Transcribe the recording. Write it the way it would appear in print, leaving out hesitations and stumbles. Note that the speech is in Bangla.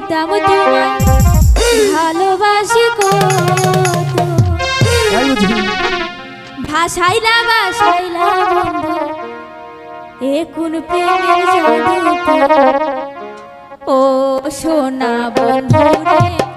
দিতাম তোমায় ভালোবাসি কত ভাসাইলা বাসাইলা বন্ধু এ কোন প্রেমের জাদুতে ও সোনা বন্ধু রে